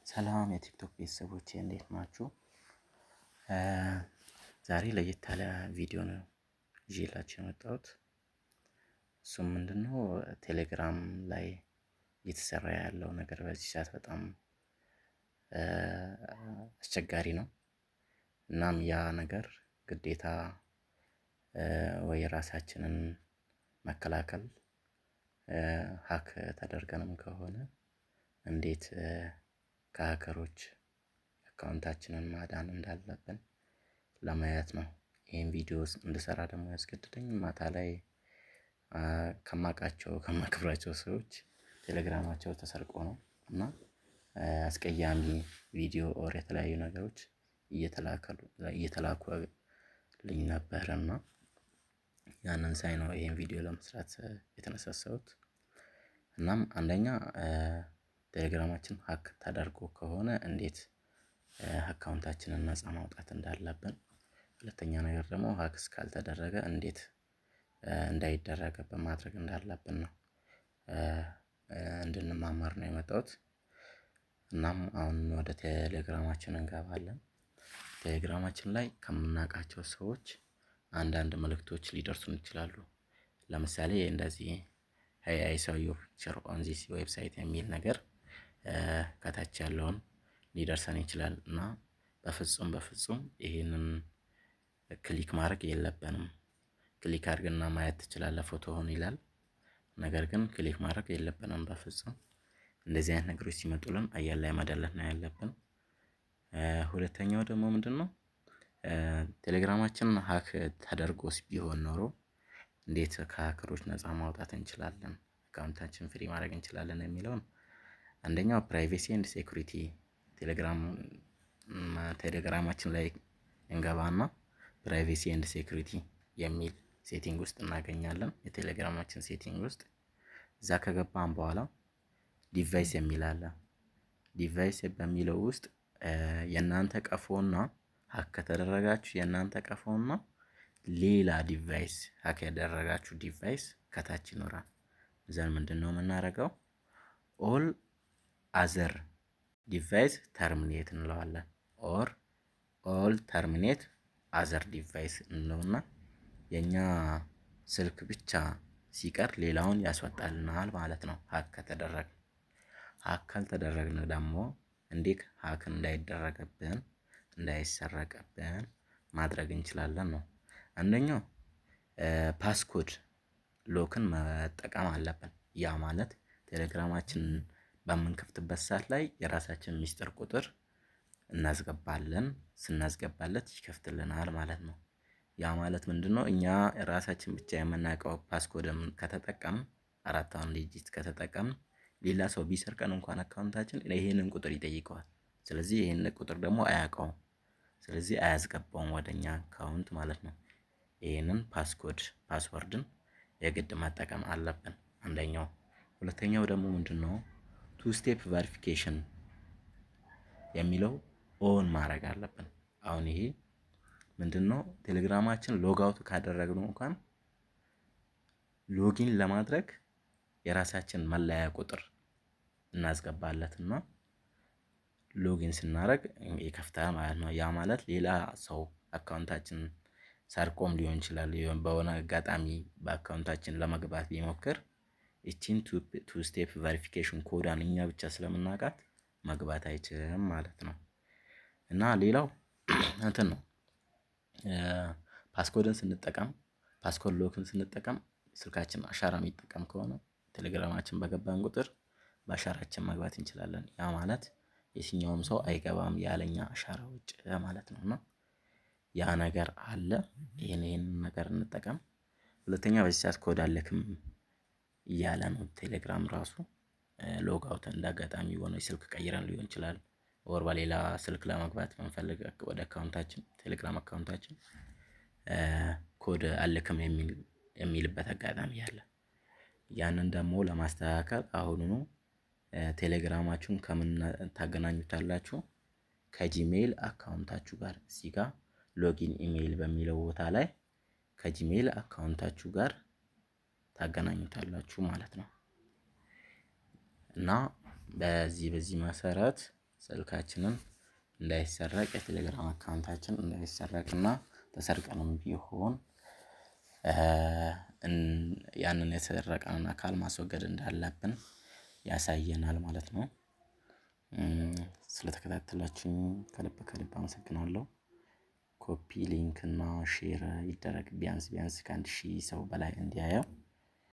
ሰላም የቲክቶክ ቤተሰቦቼ እንዴት ናችሁ? ዛሬ ለየት ያለ ቪዲዮ ነው ይዤላችሁ የመጣሁት። እሱም ምንድነው ቴሌግራም ላይ እየተሰራ ያለው ነገር በዚህ ሰዓት በጣም አስቸጋሪ ነው። እናም ያ ነገር ግዴታ ወይ ራሳችንን መከላከል ሀክ ተደርገንም ከሆነ እንዴት ከሀከሮች አካውንታችንን ማዳን እንዳለብን ለማየት ነው። ይሄን ቪዲዮ እንድሰራ ደግሞ ያስገድደኝ ማታ ላይ ከማከብራቸው ሰዎች ቴሌግራማቸው ተሰርቆ ነው እና አስቀያሚ ቪዲዮ ኦር የተለያዩ ነገሮች እየተላኩልኝ ነበረና ያንን ሳይ ነው ይሄን ቪዲዮ ለመስራት የተነሳሳሁት። እናም አንደኛ ቴሌግራማችን ሀክ ተደርጎ ከሆነ እንዴት አካውንታችንን ነፃ ማውጣት እንዳለብን፣ ሁለተኛ ነገር ደግሞ ሀክ እስካልተደረገ እንዴት እንዳይደረግብን ማድረግ እንዳለብን ነው እንድንማማር ነው የመጣሁት። እናም አሁን ወደ ቴሌግራማችን እንገባለን። ቴሌግራማችን ላይ ከምናውቃቸው ሰዎች አንዳንድ መልእክቶች ሊደርሱን ይችላሉ። ለምሳሌ እንደዚህ ሄይ አይ ሳው ዩር ፒክቸር ኦን ዚስ ዌብሳይት የሚል ነገር ከታች ያለውን ሊደርሰን ይችላል እና በፍጹም ይሄንን ክሊክ ማድረግ የለብንም። ክሊክ አድርግና ማየት ትችላለህ ፎቶውን ይላል። ነገር ግን ክሊክ ማድረግ የለብንም በፍጹም። እንደዚህ አይነት ነገሮች ሲመጡልን አየር ላይ መደለት ነው ያለብን። ሁለተኛው ደግሞ ምንድነው ቴሌግራማችን ሀክ ተደርጎስ ቢሆን ኖሮ እንዴት ከሀከሮች ነፃ ማውጣት እንችላለን፣ አካውንታችን ፍሪ ማድረግ እንችላለን የሚለውን አንደኛው ፕራይቬሲ ኤንድ ሴኩሪቲ ቴሌግራማችን ላይ እንገባና ፕራይቬሲ ኤንድ ሴኩሪቲ የሚል ሴቲንግ ውስጥ እናገኛለን። የቴሌግራማችን ሴቲንግ ውስጥ እዛ ከገባን በኋላ ዲቫይስ የሚል አለ። ዲቫይስ በሚለው ውስጥ የእናንተ ቀፎና ሀክ ከተደረጋችሁ የእናንተ ቀፎና ሌላ ዲቫይስ ሀክ ያደረጋችሁ ዲቫይስ ከታች ይኖራል። እዛን ምንድነው የምናደርገው ኦል አዘር ዲቫይስ ተርሚኔት እንለዋለን። ኦል ተርሚኔት አዘር ዲቫይስ እንለውና የኛ ስልክ ብቻ ሲቀር ሌላውን ያስወጣልናል ማለት ነው። ሀክ ከተደረገ ሀክ ካልተደረግን ደግሞ እንዴት ሀክ እንዳይደረግብን እንዳይሰረቅብን ማድረግ እንችላለን ነው። አንደኛው ፓስኮድ ሎክን መጠቀም አለብን። ያ ማለት ቴሌግራማችንን በምንከፍትበት ሰዓት ላይ የራሳችንን ሚስጥር ቁጥር እናስገባለን። ስናስገባለት ይከፍትልናል ማለት ነው። ያ ማለት ምንድነው እኛ ራሳችን ብቻ የምናውቀው ፓስኮድም ከተጠቀምን 4 ዲጂት ከተጠቀምን ሌላ ሰው ቢሰርቀን እንኳን አካውንታችን ይሄንን ቁጥር ይጠይቀዋል። ስለዚህ ይሄንን ቁጥር ደግሞ አያውቀውም። ስለዚህ አያስገባውም ወደኛ አካውንት ማለት ነው። ይሄንን ፓስወርድን የግድ መጠቀም አለብን አንደኛው። ሁለተኛው ደግሞ ምንድነው ቱ ስቴፕ ቨሪፊኬሽን የሚለው ኦን ማድረግ አለብን። አሁን ይሄ ምንድነው ቴሌግራማችን ሎግ አውት ካደረግነው እንኳን ሎጊን ለማድረግ የራሳችን መለያ ቁጥር እናስገባለትና ሎጊን ስናደርግ ይከፍታል ማለት ነው። ያ ማለት ሌላ ሰው አካውንታችን ሰርቆም ሊሆን ይችላል። በሆነ አጋጣሚ በአካውንታችን ለመግባት ቢሞክር እቺን ቱ ስቴፕ ቨሪፊኬሽን ኮዳን እኛ ብቻ ስለምናውቃት መግባት አይችልም ማለት ነው። እና ሌላው እንትን ነው ፓስኮድን ስንጠቀም ፓስኮድ ሎክን ስንጠቀም ስልካችን አሻራ የሚጠቀም ከሆነ ቴሌግራማችን በገባን ቁጥር በአሻራችን መግባት እንችላለን። ያ ማለት የትኛውም ሰው አይገባም ያለኛ አሻራ ውጭ ማለት ነው። እና ያ ነገር አለ። ይሄን ነገር እንጠቀም። ሁለተኛ በዚህ ሰዓት ኮድ አልክም እያለ ነው ቴሌግራም ራሱ። ሎግ አውት እንዳጋጣሚ ሆኖ ስልክ ቀይረን ሊሆን ይችላል። ወር በሌላ ስልክ ለመግባት ብንፈልግ ወደ አካውንታችን ቴሌግራም አካውንታችን ኮድ አልክም የሚልበት አጋጣሚ አለ። ያንን ደግሞ ለማስተካከል አሁኑኑ ቴሌግራማችሁን ከምን ታገናኙታላችሁ? ከጂሜል አካውንታችሁ ጋር እዚህ ጋር ሎጊን ኢሜይል በሚለው ቦታ ላይ ከጂሜል አካውንታችሁ ጋር ታገናኙታላችሁ ማለት ነው። እና በዚህ መሰረት ስልካችንን እንዳይሰረቅ የቴሌግራም አካውንታችን እንዳይሰረቅና ተሰርቀንም ቢሆን ያንን የተሰረቀንን አካል ማስወገድ እንዳለብን ያሳየናል ማለት ነው። ስለተከታተላችሁኝ ከልብ ከልብ አመሰግናለሁ። ኮፒ ሊንክ እና ሼር ይደረግ ቢያንስ ከ1000 ሰው በላይ እንዲያየው